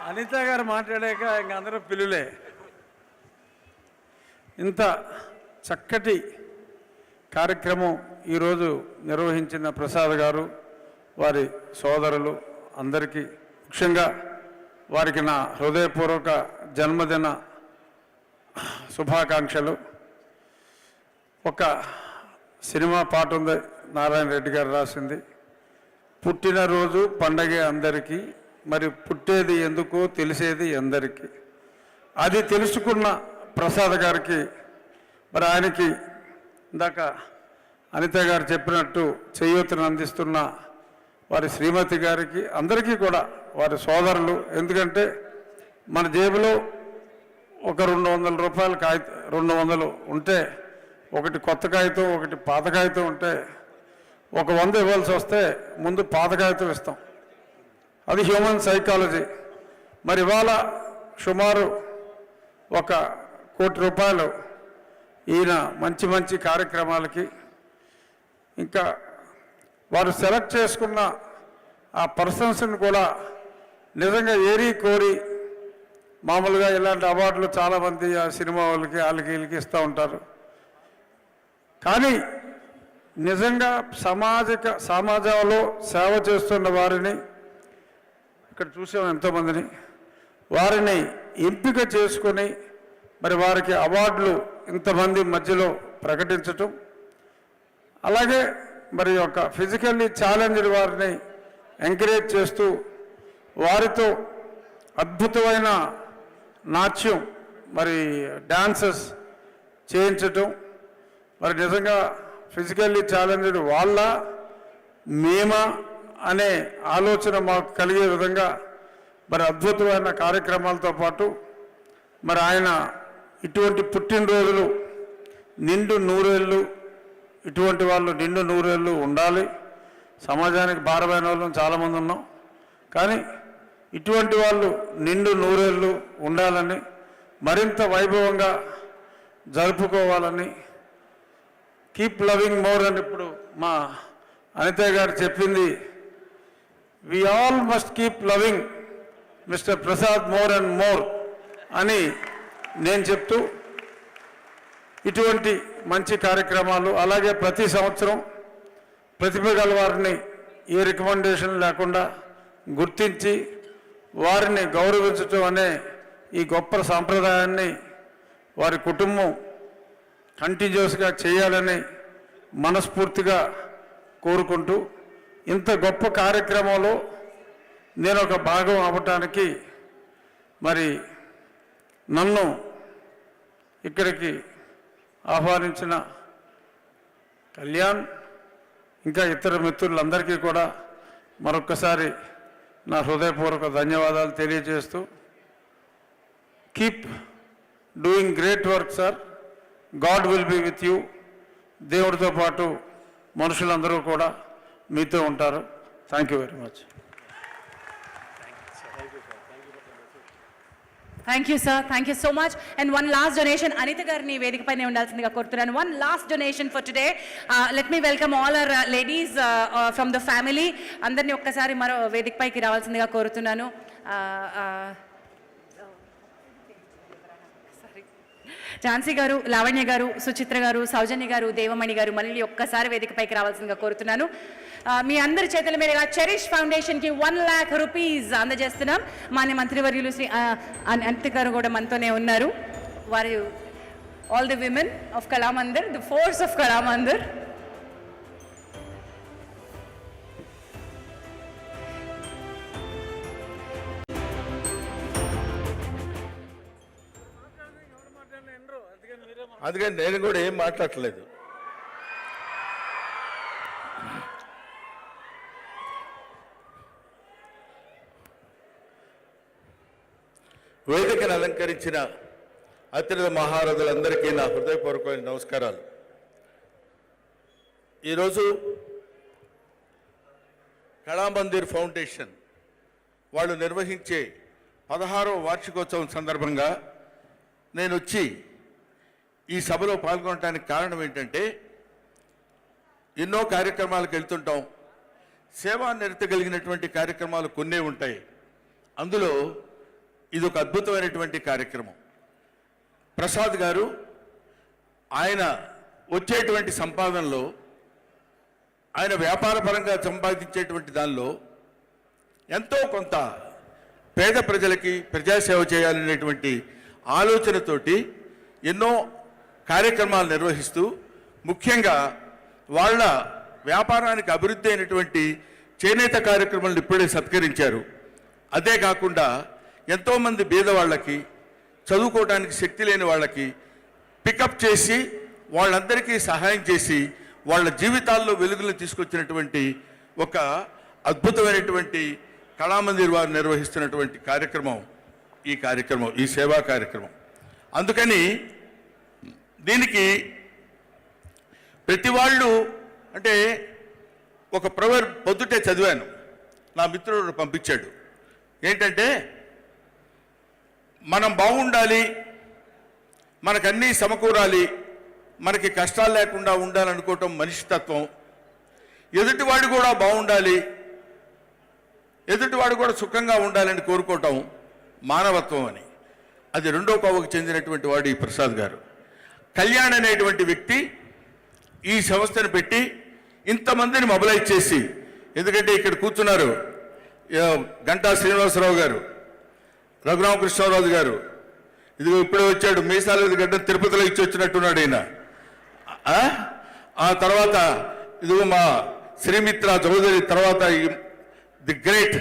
అనిత గారు మాట్లాడాక ఇంక అందరూ పిల్లులే. ఇంత చక్కటి కార్యక్రమం ఈరోజు నిర్వహించిన ప్రసాద్ గారు, వారి సోదరులు అందరికీ ముఖ్యంగా వారికి నా హృదయపూర్వక జన్మదిన శుభాకాంక్షలు. ఒక సినిమా పాట ఉంది, నారాయణ రెడ్డి గారు రాసింది, పుట్టినరోజు పండగే అందరికీ, మరి పుట్టేది ఎందుకో తెలిసేది ఎందరికీ. అది తెలుసుకున్న ప్రసాద్ గారికి, మరి ఆయనకి ఇందాక అనిత గారు చెప్పినట్టు చేయూతను అందిస్తున్న వారి శ్రీమతి గారికి, అందరికీ కూడా వారి సోదరులు. ఎందుకంటే మన జేబులో ఒక 200 రూపాయల కాగితం 200 ఉంటే, ఒకటి కొత్త కాగితం ఒకటి పాత కాగితం ఉంటే, ఒక 100 ఇవ్వాల్సి వస్తే ముందు పాత కాగితం ఇస్తాం. అది హ్యూమన్ సైకాలజీ. మరి ఇవాళ సుమారు 1 కోటి రూపాయలు ఈయన మంచి మంచి కార్యక్రమాలకి, ఇంకా వారు సెలెక్ట్ చేసుకున్న ఆ పర్సన్స్ని కూడా నిజంగా ఏరి కోరి, మామూలుగా ఇలాంటి అవార్డులు చాలామంది ఆ సినిమా వాళ్ళకి వీళ్ళకి ఇస్తూ ఉంటారు. కానీ నిజంగా సమాజంలో సేవ చేస్తున్న వారిని ఇక్కడ చూసాం ఎంతోమందిని, వారిని ఎంపిక చేసుకొని మరి వారికి అవార్డులు ఇంతమంది మధ్యలో ప్రకటించటం, అలాగే మరి ఒక ఫిజికల్లీ ఛాలెంజ్డ్ వారిని ఎంకరేజ్ చేస్తూ వారితో అద్భుతమైన నాట్యం మరి డాన్సెస్ చేయించటం, మరి నిజంగా ఫిజికల్లీ ఛాలెంజ్డ్ వాళ్ళ మేమా అనే ఆలోచన మాకు కలిగే విధంగా మరి అద్భుతమైన కార్యక్రమాలతో పాటు మరి ఆయన ఇటువంటి పుట్టినరోజులు నిండు 100 ఏళ్ళు, ఇటువంటి వాళ్ళు నిండు 100 ఏళ్ళు ఉండాలి. సమాజానికి భారమైన వాళ్ళం చాలామంది ఉన్నాం, కానీ ఇటువంటి వాళ్ళు నిండు 100 ఏళ్ళు ఉండాలని, మరింత వైభవంగా జరుపుకోవాలని, కీప్ లవింగ్ మోర్ అని ఇప్పుడు మా అనిత గారు చెప్పింది. We all must keep loving mister Prasad more and more అని నేను చెప్తూ, ఇటువంటి మంచి కార్యక్రమాలు అలాగే ప్రతి సంవత్సరం ప్రతిభ గల వారిని ఏ రికమెండేషన్ లేకుండా గుర్తించి వారిని గౌరవించటం అనే ఈ గొప్ప సాంప్రదాయాన్ని వారి కుటుంబం కంటిన్యూస్గా చేయాలని మనస్ఫూర్తిగా కోరుకుంటూ, ఇంత గొప్ప కార్యక్రమంలో నేను ఒక భాగం అవ్వటానికి మరి నన్ను ఇక్కడికి ఆహ్వానించిన కళ్యాణ్, ఇంకా ఇతర మిత్రులందరికీ కూడా మరొక్కసారి నా హృదయపూర్వక ధన్యవాదాలు తెలియజేస్తూ, keep doing great work sir, God will be with you. దేవుడితో పాటు మనుషులందరూ కూడా మీతో ఉంటారు. Thank you very much. Thank you, sir. Thank you so much. And one last donation, Anita Garni Vedik paine undalsindiga korutunanu. One last donation for today. Let me welcome all our ladies from the family. Andarni okkasari maro Vedik paiki ravalsindiga korutunanu. Jhansi గారు, లావణ్య గారు, సుచిత్ర గారు, సౌజన్య గారు, దేవమణి గారు మళ్ళీ ఒక్కసారి వేదికపైకి రావాల్సిందిగా కోరుతున్నాను. మీ అందరి చేతుల మీదుగా చెరిష్ ఫౌండేషన్కి 1 lakh rupees అందజేస్తున్నాం. మాన్య మంత్రివర్యులు శ్రీ అనిత గారు కూడా మనతోనే ఉన్నారు. వారు all the women of Kalamandir, the force of Kalamandir. అందుకని నేను కూడా ఏం మాట్లాడలేదు. వేదికను అలంకరించిన అతిథి మహారథులందరికీ నా హృదయపూర్వకమైన నమస్కారాలు. ఈరోజు కళామందిర్ ఫౌండేషన్ వాళ్ళు నిర్వహించే 16వ వార్షికోత్సవం సందర్భంగా నేను వచ్చి ఈ సభలో పాల్గొనడానికి కారణం ఏంటంటే, ఎన్నో కార్యక్రమాలకు వెళ్తుంటాం, సేవా నిరత కలిగినటువంటి కార్యక్రమాలు కొన్నే ఉంటాయి. అందులో ఇది ఒక అద్భుతమైనటువంటి కార్యక్రమం. ప్రసాద్ గారు ఆయన వచ్చేటువంటి సంపాదనలో, ఆయన వ్యాపార పరంగా సంపాదించేటువంటి దానిలో ఎంతో కొంత పేద ప్రజలకి ప్రజాసేవ చేయాలనేటువంటి ఆలోచనతోటి ఎన్నో కార్యక్రమాలు నిర్వహిస్తూ, ముఖ్యంగా వాళ్ళ వ్యాపారానికి అభివృద్ధి అయినటువంటి చేనేత కార్యక్రమాలను ఇప్పుడే సత్కరించారు. అదే కాకుండా ఎంతోమంది బీదవాళ్ళకి, చదువుకోవడానికి శక్తి లేని వాళ్ళకి పికప్ చేసి వాళ్ళందరికీ సహాయం చేసి వాళ్ళ జీవితాల్లో వెలుగులను తీసుకొచ్చినటువంటి ఒక అద్భుతమైనటువంటి కళామందిర్ వారు నిర్వహిస్తున్నటువంటి కార్యక్రమం ఈ సేవా కార్యక్రమం. అందుకని దీనికి ప్రతి వాళ్ళు అంటే ఒక ప్రవర్ పొద్దుటే చదివాను, నా మిత్రుడు పంపించాడు. ఏంటంటే మనం బాగుండాలి, మనకన్నీ సమకూరాలి, మనకి కష్టాలు లేకుండా ఉండాలనుకోవటం మనిషితత్వం, ఎదుటివాడు కూడా బాగుండాలి, ఎదుటివాడు కూడా సుఖంగా ఉండాలని కోరుకోవటం మానవత్వం అని. అది రెండో కోవకు చెందినటువంటి వాడు ఈ ప్రసాద్ గారు. కళ్యాణ్ అనేటువంటి వ్యక్తి ఈ సంస్థను పెట్టి ఇంతమందిని మొబలైజ్ చేసి, ఎందుకంటే ఇక్కడ కూర్చున్నారు గంటా శ్రీనివాసరావు గారు, రఘురామకృష్ణరాజు గారు, ఇదిగో ఇప్పుడే వచ్చాడు మీసాలు గడ్డ తిరుపతిలో ఇచ్చి వచ్చినట్టున్నాడు ఈయన. ఆ తర్వాత ఇదిగో మా శ్రీమిత్ర చౌదరి, తర్వాత the great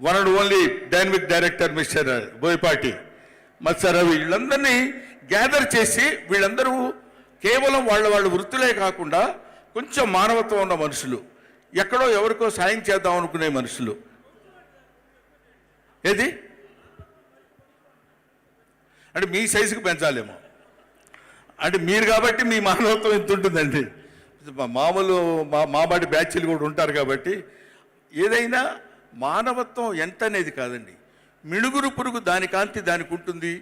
one and only dynamic director mister Boyapati Matsa Ravi, వీళ్ళందరినీ గ్యాదర్ చేసి వీళ్ళందరూ కేవలం వాళ్ళ వృత్తులే కాకుండా కొంచెం మానవత్వం ఉన్న మనుషులు, ఎక్కడో ఎవరికో సాయం చేద్దాం అనుకునే మనుషులు. ఏది అంటే మీ సైజుకి పెంచాలేమో, అంటే మీరు కాబట్టి మీ మానవత్వం ఎంత ఉంటుందండి. మామూలు మాబాటి బ్యాచ్లు కూడా ఉంటారు కాబట్టి ఏదైనా మానవత్వం ఎంత అనేది కాదండి. మిణుగురు పురుగు దాని కాంతి దానికి ఉంటుంది,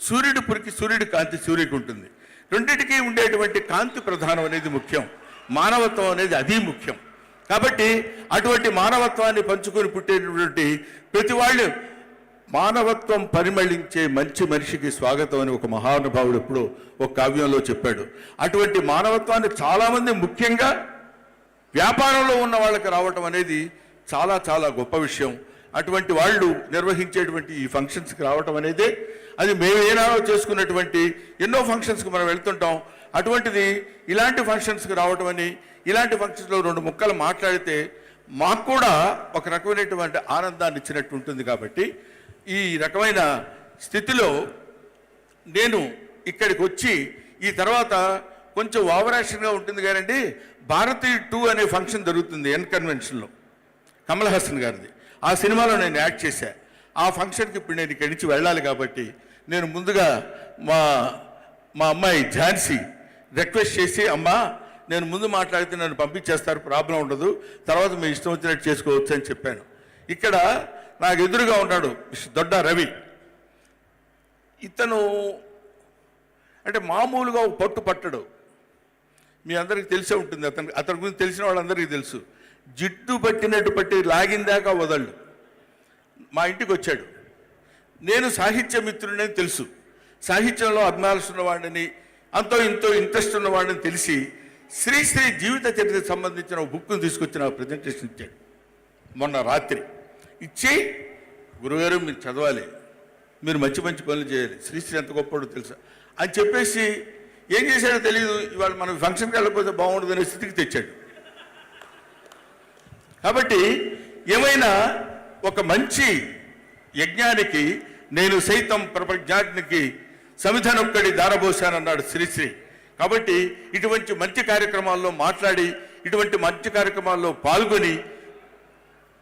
సూర్యుడి పురికి సూర్యుడి కాంతి సూర్యుడికి ఉంటుంది. రెండింటికి ఉండేటువంటి కాంతి ప్రధానం అనేది ముఖ్యం, మానవత్వం అనేది అది ముఖ్యం. కాబట్టి అటువంటి మానవత్వాన్ని పంచుకొని పుట్టేటటువంటి ప్రతి వాళ్ళు మానవత్వం పరిమళించే మంచి మనిషికి స్వాగతం అని ఒక మహానుభావుడు ఎప్పుడో ఒక కావ్యంలో చెప్పాడు. అటువంటి మానవత్వాన్ని చాలామంది ముఖ్యంగా వ్యాపారంలో ఉన్న వాళ్ళకి రావటం అనేది చాలా చాలా గొప్ప విషయం. అటువంటి వాళ్ళు నిర్వహించేటువంటి ఈ ఫంక్షన్స్కి రావటం అనేది, అది మేము ఏనాడో చేసుకున్నటువంటి ఎన్నో ఫంక్షన్స్కి మనం వెళ్తుంటాం, అటువంటిది ఇలాంటి ఫంక్షన్స్కి రావటం అని, ఇలాంటి ఫంక్షన్స్లో రెండు ముక్కలు మాట్లాడితే మాకు కూడా ఒక రకమైనటువంటి ఆనందాన్ని ఇచ్చినట్టు ఉంటుంది. కాబట్టి ఈ రకమైన స్థితిలో నేను ఇక్కడికి వచ్చి ఈ తర్వాత కొంచెం ఓవరాక్షన్గా ఉంటుంది కానండి, భారతీయ 2 అనే ఫంక్షన్ జరుగుతుంది ఎన్ కన్వెన్షన్లో, కమల్ హాసన్ గారిది. ఆ సినిమాలో నేను యాక్ట్ చేశా. ఆ ఫంక్షన్కి ఇప్పుడు నేను ఇక్కడి నుంచి వెళ్ళాలి కాబట్టి నేను ముందుగా మా అమ్మాయి ఝాన్సీ రిక్వెస్ట్ చేసి, అమ్మా నేను ముందు మాట్లాడితే నన్ను పంపించేస్తారు, ప్రాబ్లం ఉండదు, తర్వాత మీ ఇష్టం వచ్చినట్టు చేసుకోవచ్చు అని చెప్పాను. ఇక్కడ నాకు ఎదురుగా ఉన్నాడు దొడ్డ రవి. ఇతను అంటే మామూలుగా ఒక పట్టు పట్టడు, మీ అందరికీ తెలిసే ఉంటుంది. అతని గురించి తెలిసిన వాళ్ళందరికీ తెలుసు. జిడ్డు పట్టినట్టు పట్టి లాగిందాకా వదళ్ళు. మా ఇంటికి వచ్చాడు. నేను సాహిత్య మిత్రుడని తెలుసు, సాహిత్యంలో అభిమానులు ఉన్నవాడిని, అంతో ఇంతో ఇంట్రెస్ట్ ఉన్నవాడిని తెలిసి శ్రీశ్రీ జీవిత చరిత్రకు సంబంధించిన ఒక బుక్ను తీసుకొచ్చి నాకు ప్రజెంటేషన్ ఇచ్చాడు మొన్న రాత్రి. ఇచ్చి, గురుగారు మీరు చదవాలి, మీరు మంచి మంచి పనులు చేయాలి, శ్రీశ్రీ ఎంత గొప్పడో తెలుసా అని చెప్పేసి ఏం చేశాడో తెలియదు, ఇవాళ మనం ఫంక్షన్కి వెళ్ళకపోతే బాగుండదు అనే స్థితికి తెచ్చాడు. కాబట్టి ఏమైనా ఒక మంచి యజ్ఞానికి నేను సైతం ప్రపంచానికి సమిధనొక్కడి దారబోశానన్నాడు శ్రీశ్రీ. కాబట్టి ఇటువంటి మంచి కార్యక్రమాల్లో మాట్లాడి, ఇటువంటి మంచి కార్యక్రమాల్లో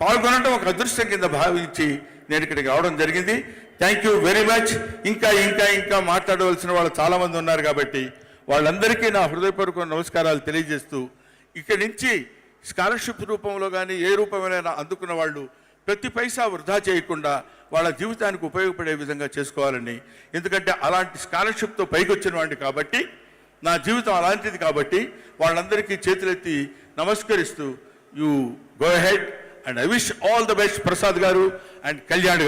పాల్గొనడం ఒక అదృష్టం కింద భావించి నేను ఇక్కడికి రావడం జరిగింది. Thank you very much. ఇంకా మాట్లాడవలసిన వాళ్ళు చాలామంది ఉన్నారు కాబట్టి వాళ్ళందరికీ నా హృదయపూర్వక నమస్కారాలు తెలియజేస్తూ, ఇక్కడి నుంచి స్కాలర్షిప్ రూపంలో కానీ ఏ రూపమైనా అందుకున్న వాళ్ళు ప్రతి పైసా వృధా చేయకుండా వాళ్ళ జీవితానికి ఉపయోగపడే విధంగా చేసుకోవాలని, ఎందుకంటే అలాంటి స్కాలర్షిప్తో పైకి వచ్చిన వాడిని కాబట్టి, నా జీవితం అలాంటిది కాబట్టి వాళ్ళందరికీ చేతులెత్తి నమస్కరిస్తూ, you go ahead and I wish all the best Prasad గారు అండ్ కళ్యాణ్ గారు.